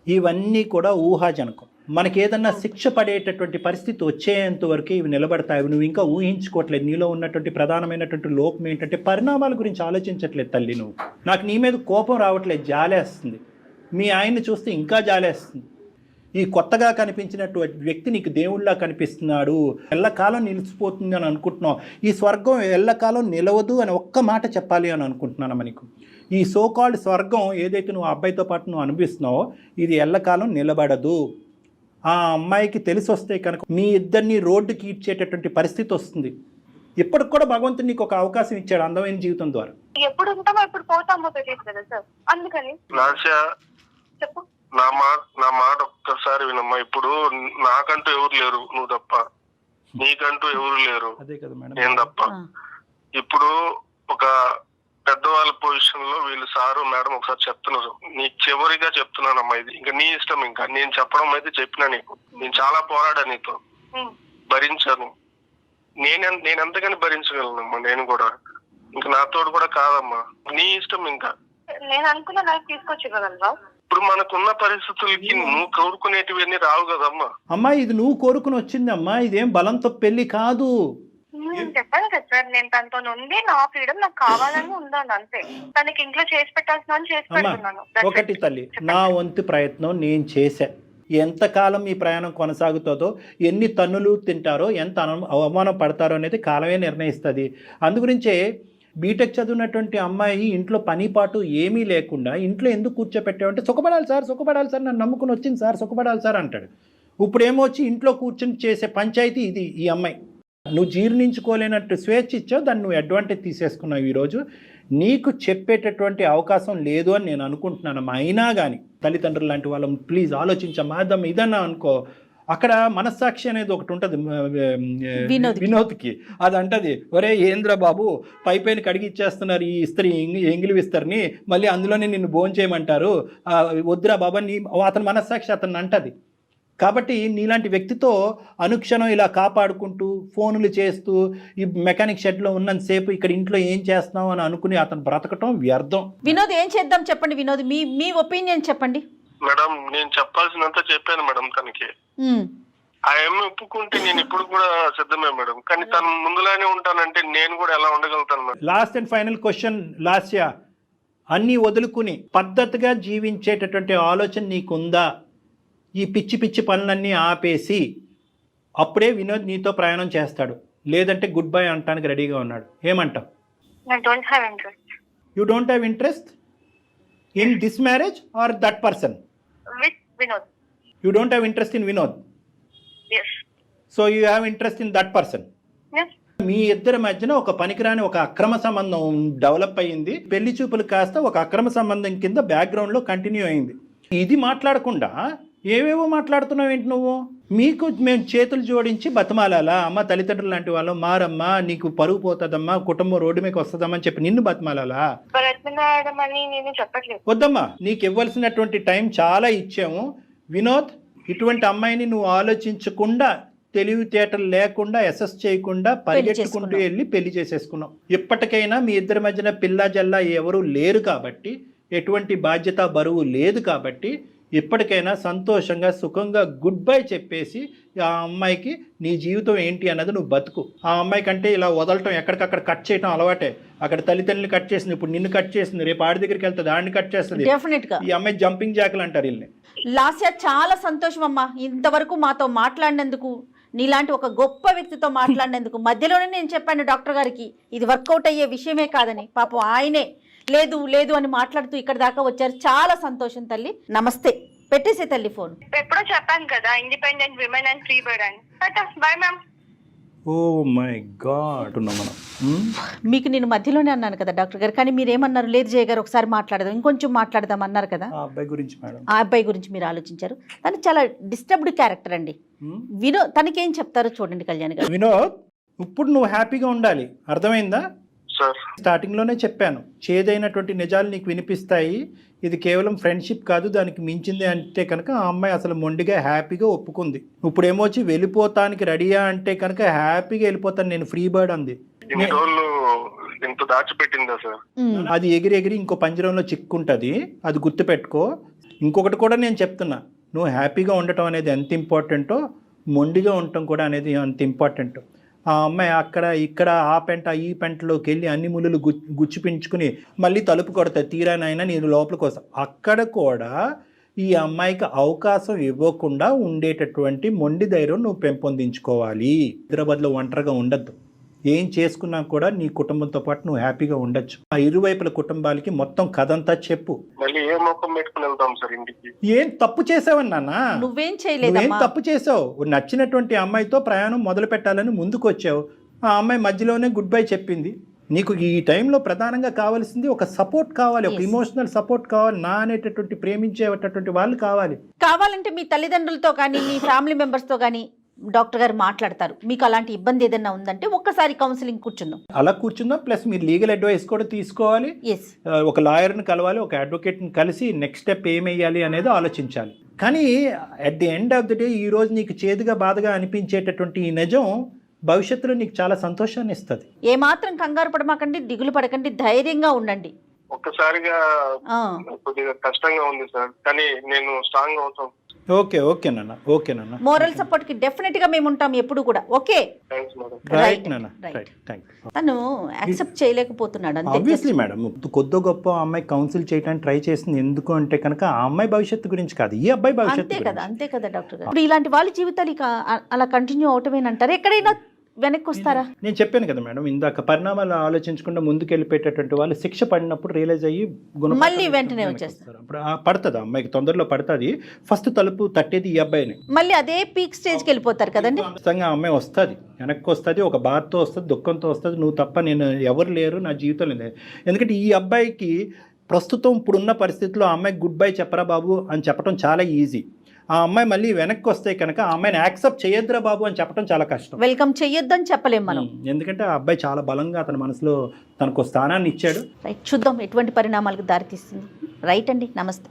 ఇవన్నీ కూడా ఊహాజనకం. మనకి ఏదన్నా శిక్ష పడేటటువంటి పరిస్థితి వచ్చేంత వరకు ఇవి నిలబడతాయి. నువ్వు ఇంకా ఊహించుకోవట్లేదు. నీలో ఉన్నటువంటి ప్రధానమైనటువంటి లోపం ఏంటంటే పరిణామాల గురించి ఆలోచించట్లేదు తల్లి. నువ్వు నాకు నీ మీద కోపం రావట్లేదు, జాలేస్తుంది. మీ ఆయన్ని చూస్తే ఇంకా జాలేస్తుంది. ఈ కొత్తగా కనిపించినటువంటి వ్యక్తి నీకు దేవుళ్ళలా కనిపిస్తున్నాడు, ఎల్లకాలం నిలిచిపోతుంది అని అనుకుంటున్నావు. ఈ స్వర్గం ఎల్లకాలం నిలవదు అని ఒక్క మాట చెప్పాలి అని అనుకుంటున్నాను మనకు. ఈ సోకాల్డ్ స్వర్గం ఏదైతే నువ్వు అబ్బాయితో పాటు నువ్వు అనిపిస్తున్నావో ఇది ఎల్లకాలం నిలబడదు. ఆ అమ్మాయికి తెలిసి వస్తే కనుక మీ ఇద్దరిని రోడ్డుకి ఇచ్చేటటువంటి పరిస్థితి వస్తుంది. ఇప్పటికి కూడా భగవంతుడు నీకు ఒక అవకాశం ఇచ్చాడు అందమైన జీవితం ద్వారా. ఎప్పుడు ఉంటామో ఎప్పుడు పోతామో తెలియదు కదా సార్, అందుకని చెప్పు. నా మాట ఒక్కసారి వినమ్మా. ఇప్పుడు నాకంటూ ఎవరు లేరు, నువ్వు తప్ప. నీకంటూ ఎవరు లేరు, అదే కదా మేడం, నేను తప్ప. ఇప్పుడు ఒక పెద్దవాళ్ళ పొజిషన్ లో వీళ్ళు సారు మేడం ఒకసారి చెప్తున్నారు. నీకు చివరిగా చెప్తున్నానమ్మా, ఇది ఇంకా నీ ఇష్టం. ఇంకా నేను చెప్పడం అయితే చెప్పినా నీకు. నేను చాలా పోరాడా నీతో, భరించాను. నేను ఎంతగాని భరించగలనమ్మా. నేను కూడా ఇంకా నాతోడు కూడా కాదమ్మా, నీ ఇష్టం. ఇంకా నేను అనుకున్న లైఫ్ తీసుకొచ్చివ్వగలవా? ఇప్పుడు మనకున్న పరిస్థితులకి నువ్వు కోరుకునేటివన్నీ రావు కదమ్మా. అమ్మా ఇది నువ్వు కోరుకుని వచ్చిందమ్మా, ఇదేం బలంతో పెళ్లి కాదు. చెప్పాను కదా సార్, నేను తనతో ఉంది, నా ఫ్రీడమ్ నాకు కావాలని ఉండాను అంతే. తనకి ఇంట్లో చేసి పెట్టాల్సిన చేసి పెడుతున్నాను. ఒకటి తల్లి, నా వంతు ప్రయత్నం నేను చేశా. ఎంతకాలం ఈ ప్రయాణం కొనసాగుతుందో, ఎన్ని తన్నులు తింటారో, ఎంత అవమానం పడతారో అనేది కాలమే నిర్ణయిస్తుంది. అందుగురించే బీటెక్ చదివినటువంటి అమ్మాయి ఇంట్లో పనిపాటు ఏమీ లేకుండా ఇంట్లో ఎందుకు కూర్చోపెట్టావంటే సుఖపడాలి సార్, నన్ను నమ్ముకుని వచ్చింది సార్, సుఖపడాలి సార్ అంటాడు. ఇప్పుడేమో వచ్చి ఇంట్లో కూర్చొని చేసే పంచాయతీ ఇది. ఈ అమ్మాయి నువ్వు జీర్ణించుకోలేనట్టు స్వేచ్ఛ ఇచ్చావు, దాన్ని నువ్వు అడ్వాంటేజ్ తీసేసుకున్నావు. ఈరోజు నీకు చెప్పేటటువంటి అవకాశం లేదు అని నేను అనుకుంటున్నాను. అయినా కానీ తల్లిదండ్రులు లాంటి వాళ్ళం ప్లీజ్ ఆలోచించమ్మా. ఇదన్నా అనుకో, అక్కడ మనస్సాక్షి అనేది ఒకటి ఉంటుంది వినోద్కి. అది అంటది, ఒరే ఏంద్ర బాబు పైపైన కడిగి ఇచ్చేస్తున్నారు ఈ ఇస్త్రీ, ఎంగిలి విస్తరిని, మళ్ళీ అందులోనే నిన్ను భోంచేయమంటారు, వద్దురా బాబా. అతని మనస్సాక్షి అతన్ని అంటది. కాబట్టి నీలాంటి వ్యక్తితో అనుక్షణం ఇలా కాపాడుకుంటూ ఫోన్లు చేస్తూ ఈ మెకానిక్ షెడ్లో ఉన్నంతసేపు ఇక్కడ ఇంట్లో ఏం చేస్తున్నావు అని అనుకుని అతను బ్రతకటం వ్యర్థం. వినోద్ ఏం చేద్దాం చెప్పండి. వినోద్ మీ ఒపీనియన్ చెప్పండి. మేడం నేను చెప్పాల్సినంత చెప్పాను మేడం తనకి. ఆ అమ్మాయి ఒప్పుకుంటే నేను ఇప్పుడు కూడా సిద్ధమే మేడం. కానీ తను ముందులానే ఉంటానంటే నేను కూడా ఎలా ఉండగలుగుతాను madam? Last and final question Lasya, అన్నీ వదులుకుని పద్ధతిగా జీవించేటటువంటి ఆలోచన నీకుందా? ఈ పిచ్చి పిచ్చి పనులన్నీ ఆపేసి అప్పుడే వినోద్ నీతో ప్రయాణం చేస్తాడు, లేదంటే గుడ్ బై అంటానికి రెడీగా ఉన్నాడు. ఏమంటావు? You don't have interest in this marriage or that person? You don't have interest in Vinod, so you have interest in that person. మీ ఇద్దరి మధ్యన ఒక పనికిరాని ఒక అక్రమ సంబంధం డెవలప్ అయ్యింది. పెళ్లి చూపులు కాస్త ఒక అక్రమ సంబంధం కింద బ్యాక్గ్రౌండ్లో కంటిన్యూ అయింది. ఇది మాట్లాడకుండా ఏవేవో మాట్లాడుతున్నావు ఏంటి నువ్వు? మీకు మేము చేతులు జోడించి బతిమాలాలా? అమ్మ తల్లిదండ్రులు లాంటి వాళ్ళు మారమ్మా, నీకు పరువు పోతుందమ్మా, కుటుంబం రోడ్డు మీకు వస్తుందమ్మా అని చెప్పి నిన్ను బతిమాలాలా? వద్దమ్మా, నీకు ఇవ్వాల్సినటువంటి టైం చాలా ఇచ్చాము. వినోద్, ఇటువంటి అమ్మాయిని నువ్వు ఆలోచించకుండా, తెలివితేటలు లేకుండా, అసెస్ చేయకుండా పరిగెట్టుకుంటూ వెళ్ళి పెళ్లి చేసేసుకున్నావు. ఇప్పటికైనా మీ ఇద్దరి మధ్యన పిల్ల జల్లా ఎవరు లేరు కాబట్టి, ఎటువంటి బాధ్యత బరువు లేదు కాబట్టి ఇప్పటికైనా సంతోషంగా సుఖంగా గుడ్ బై చెప్పేసి ఆ అమ్మాయికి నీ జీవితం ఏంటి అన్నది నువ్వు బతుకు. ఆ అమ్మాయి కంటే ఇలా వదలటం, ఎక్కడికక్కడ కట్ చేయటం అలవాటే. అక్కడ తల్లిదండ్రులు కట్ చేసింది, ఇప్పుడు నిన్ను కట్ చేసింది, రేపు ఆడి దగ్గరికి వెళ్తుంది, ఆడిని కట్ చేస్తుంది. డెఫినెట్ గా ఈ అమ్మాయి జంపింగ్ జాకులు అంటారు వీళ్ళని. లాస్య చాలా సంతోషం అమ్మా, ఇంతవరకు మాతో మాట్లాడినందుకు, నీలాంటి ఒక గొప్ప వ్యక్తితో మాట్లాడినందుకు. మధ్యలోనే నేను చెప్పాను డాక్టర్ గారికి ఇది వర్కౌట్ అయ్యే విషయమే కాదని. పాపం ఆయనే లేదు లేదు అని మాట్లాడుతూ ఇక్కడ దాకా వచ్చారు. చాలా సంతోషం తల్లి. నమస్తే. పెట్టేసే తల్లి ఫోన్. ఎప్పుడో చెప్పాను కదా independent women and free bird అని. Bye ma'am. Oh my God మనం మీకు నేను మధ్యలోనే అన్నాను కదా డాక్టర్ గారు, కానీ మీరేమన్నారు? లేదు జయ గారు ఒకసారి మాట్లాడదాం, ఇంకొంచెం మాట్లాడదాం అన్నారు కదా. ఆ అబ్బాయి గురించి మేడం, ఆ అబ్బాయి గురించి మీరు ఆలోచించారు. తను చాలా డిస్టర్బ్డ్ క్యారెక్టర్ అండి. తనకేం చెప్తారో చూడండి కళ్యాణ్ గారు. వినోద్, ఇప్పుడు నువ్వు హ్యాపీగా ఉండాలి, అర్థమైందా? సార్ స్టార్టింగ్లోనే చెప్పాను, చేదైనటువంటి నిజాలు నీకు వినిపిస్తాయి. ఇది కేవలం ఫ్రెండ్షిప్ కాదు, దానికి మించింది అంటే కనుక ఆ అమ్మాయి అసలు మొండిగా హ్యాపీగా ఒప్పుకుంది. ఇప్పుడేమో వచ్చి వెళ్ళిపోతానికి రెడీయా అంటే కనుక హ్యాపీగా వెళ్ళిపోతాను నేను, ఫ్రీ బర్డ్ అంది. ఇన్ని రోజులు ఇంత దాచిపెట్టిందా సార్? అది ఎగిరి ఎగిరి ఇంకో పంజరంలో చిక్కుంటుంది, అది గుర్తుపెట్టుకో. ఇంకొకటి కూడా నేను చెప్తున్నా, నువ్వు హ్యాపీగా ఉండటం అనేది ఎంత ఇంపార్టెంటో మొండిగా ఉండటం కూడా అనేది అంత ఇంపార్టెంట్. ఆ అమ్మాయి అక్కడ ఇక్కడ ఆ పెంట ఈ పెంటలోకి వెళ్ళి అన్ని ముళ్ళు గుచ్చిపించుకుని మళ్ళీ తలుపు కొడతాయి, తీరానైనా నేను లోపలికి వస్తా. అక్కడ కూడా ఈ అమ్మాయికి అవకాశం ఇవ్వకుండా ఉండేటటువంటి మొండి ధైర్యం నువ్వు పెంపొందించుకోవాలి. హైదరాబాద్లో ఒంటరిగా ఉండద్దు. ఏం చేసుకున్నా కూడా నీ కుటుంబంతో పాటు నువ్వు హ్యాపీగా ఉండొచ్చు. ఆ ఇరువైపుల కుటుంబాలకి మొత్తం కథంతా చెప్పు. మళ్ళీ ఏ ముఖం పెట్టుకుని వెళ్తాం సార్ ఇంటికి? ఏం తప్పు చేసావని నాన్న? నువ్వేం నువ్వేం చేయలేదమ్మా. తప్పు చేసావు? నచ్చినటువంటి అమ్మాయితో ప్రయాణం మొదలు పెట్టాలని ముందుకు వచ్చావు. ఆ అమ్మాయి మధ్యలోనే గుడ్ బై చెప్పింది. నీకు ఈ టైంలో ప్రధానంగా కావాల్సింది ఒక సపోర్ట్ కావాలి, ఒక ఇమోషనల్ సపోర్ట్ కావాలి. నా అనేటటువంటి ప్రేమించేటటువంటి వాళ్ళు కావాలి. కావాలంటే మీ తల్లిదండ్రులతో కానీ మీ ఫ్యామిలీ మెంబర్స్తో కానీ డాక్టర్ గారు మాట్లాడతారు. మీకు అలాంటి ఇబ్బంది ఏదైనా ఉందంటే ఒక్కసారి కౌన్సిలింగ్ కూర్చుందాం. అలా కూర్చుందాం. ప్లస్ మీరు లీగల్ అడ్వైస్ కూడా తీసుకోవాలి. ఎస్, ఒక లాయర్ని కలవాలి, ఒక అడ్వకేట్ని కలిసి నెక్స్ట్ స్టెప్ ఏమేయాలి అనేది ఆలోచించాలి. కానీ at the end of the day ఈ రోజు నీకు చేదుగా బాధగా అనిపించేటటువంటి ఈ నిజం భవిష్యత్తులో నీకు చాలా సంతోషాన్ని ఇస్తుంది. ఏమాత్రం కంగారు పడమాకండి, దిగులు పడకండి, ధైర్యంగా ఉండండి. ఒక్కసారిగా కొద్దిగా కష్టంగా ఉంది సార్, కానీ నేను స్ట్రాంగ్ అవుతాను. ఓకేనన్నా. మోరల్ సపోర్ట్ కి డెఫినెట్ గా మేము ఉంటాం ఎప్పుడు కూడా. Okay, thanks madam. రైట్ నాన్న, రైట్. Thank you. తను యాక్సెప్ట్ చేయలేకపోతున్నాడు అంతే. ఆబ్వియస్లీ మేడం, కొద్ది గొప్ప అమ్మాయి కౌన్సిల్ చేయడానికి ట్రై చేసింది. ఎందుకు అంటే కనుక ఆ అమ్మాయి భవిష్యత్తు గురించి కాదు, ఈ అబ్బాయి భవిష్యత్తు గురించి. అంతే కదా డాక్టర్ గారు. ఇప్పుడు ఇలాంటి వాళ్ళ జీవితాలు ఇక అలా కంటిన్యూ అవటమేనంటారు? ఎక్కడైనా వెనక్కి వస్తారా? నేను చెప్పాను కదా మేడం ఇందాక, పరిణామాలు ఆలోచించకుండా ముందుకు వెళ్ళిపోయేటటువంటి వాళ్ళు శిక్ష పడినప్పుడు రియలైజ్ అయ్యి మళ్ళీ వెంటనే వచ్చేస్తారు. అప్పుడు పడుతుంది, అమ్మాయికి తొందరలో పడుతుంది. ఫస్ట్ తలుపు తట్టేది ఈ అబ్బాయిని. మళ్ళీ అదే పీక్ స్టేజ్కి వెళ్ళిపోతారు కదండి. ఖచ్చితంగా ఆ అమ్మాయి వస్తుంది, వెనక్కి వస్తుంది, ఒక బాధతో వస్తుంది, దుఃఖంతో వస్తుంది. నువ్వు తప్ప నేను ఎవరు లేరు నా జీవితంలో లేదు. ఎందుకంటే ఈ అబ్బాయికి ప్రస్తుతం ఇప్పుడున్న పరిస్థితుల్లో ఆ అమ్మాయికి గుడ్ బై చెప్పరా బాబు అని చెప్పడం చాలా ఈజీ. ఆ అమ్మాయి మళ్ళీ వెనక్కి వస్తే కనుక ఆ అమ్మాయిని యాక్సెప్ట్ చేయొద్దురా బాబు అని చెప్పడం చాలా కష్టం. వెల్కమ్ చెయ్యొద్దని చెప్పలేం మనం. ఎందుకంటే ఆ అబ్బాయి చాలా బలంగా అతని మనసులో తనకు స్థానాన్ని ఇచ్చాడు. రైట్, చూద్దాం ఎటువంటి పరిణామాలకు దారితీస్తుంది. రైట్ అండి, నమస్తే.